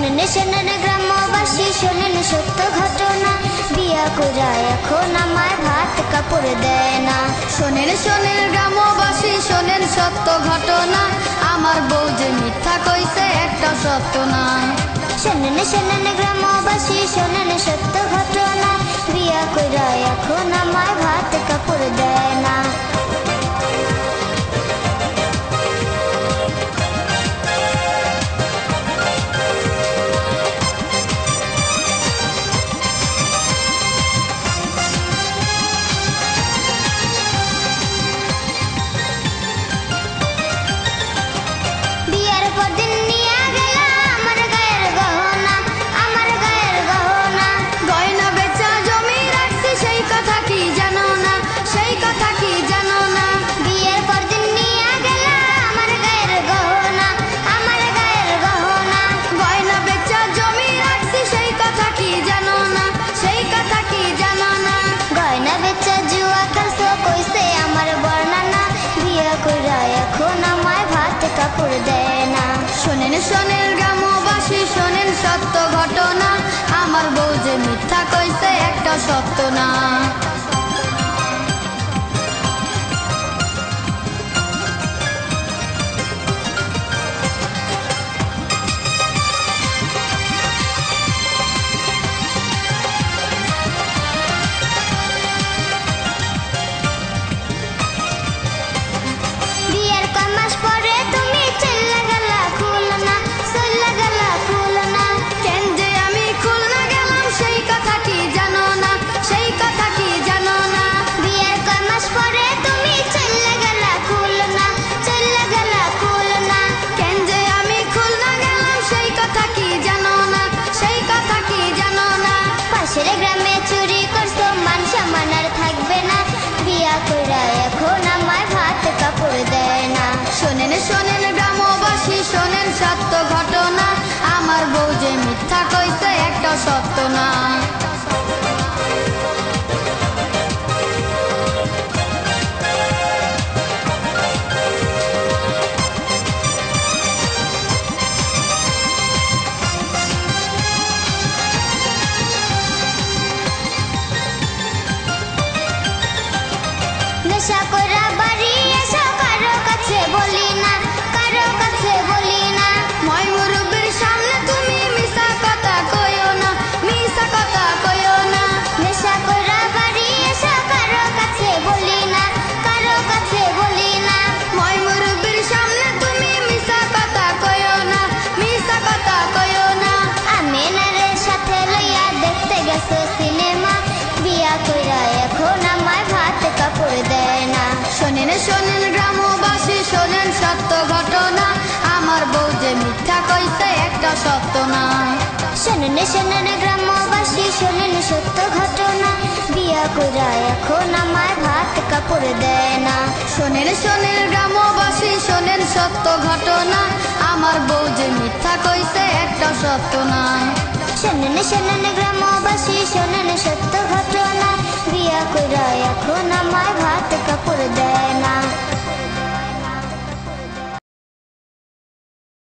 শোনেন শোনেন গ্রামবাসী শোনেন সত্য ঘটনা, বিয়া কইরা এখন আমায় ভাত কাপড় দেয় না। শোনেন শোনেন গ্রামবাসী শোনেন সত্য ঘটনা, আমার বউ যে মিথ্যা কইছে একটা সত্য না। শোনেন শোনেন গ্রামবাসী শোনেন সত্য ঘটনা, বিয়া কইরা এখন আমায় ভাত কাপড় দেয় না। শোনেন শোনেন গ্রামবাসী শোনেন সত্য ঘটনা, আমার বউ যে মিথ্যা কইছে একটা সত্য না। গ্রামে চুরি করছো মান সম্মান আর থাকবে না, বিয়া কইরা এখন আমায় ভাত কাপড় দেয় না। শোনেন শোনেন গ্রামবাসী শোনেন সত্য ঘটনা, আমার বউ যে মিথ্যা কইছে একটা সত্য না। নেশা কইরা বাড়ি এসো কারো কাছে বলি না, কারো কাছে বলি না। মই মুরব্বির সামনে তুমি মিছা কথা কইও না, মিছা কথা কইও না। নেশা কইরা বাড়ি এসো কারো কাছে বলি না, কারো কাছে বলি না। মই মুরব্বির সামনে তুমি মিছা কথা কইও না, মিছা কথা কইও না। আমিনারের সাথে লইয়া দেখতে গেছো সিনেমা, বিয়া কইরা এখন আমায় ভাত কাপড় দেয় না। শোনেন শোনেন গ্রামবাসী শোনেন সত্য ঘটনা, আমার বউ যে মিথ্যা কইছে একটা সত্য না। শোনেন শোনেন গ্রামবাসী শোনেন সত্য ঘটনা, বিয়া কইরা এখন আমায় ভাত কাপড় দেয় না। শোনেন শোনেন গ্রামবাসী শোনেন সত্য ঘটনা, আমার বউ যে মিথ্যা কইছে একটা সত্য না। শোনেন শোনেন গ্রামবাসী শোনেন সত্য ঘটনা, বিয়া কইরা এখন আমায় ভাত কাপড় দেয় না।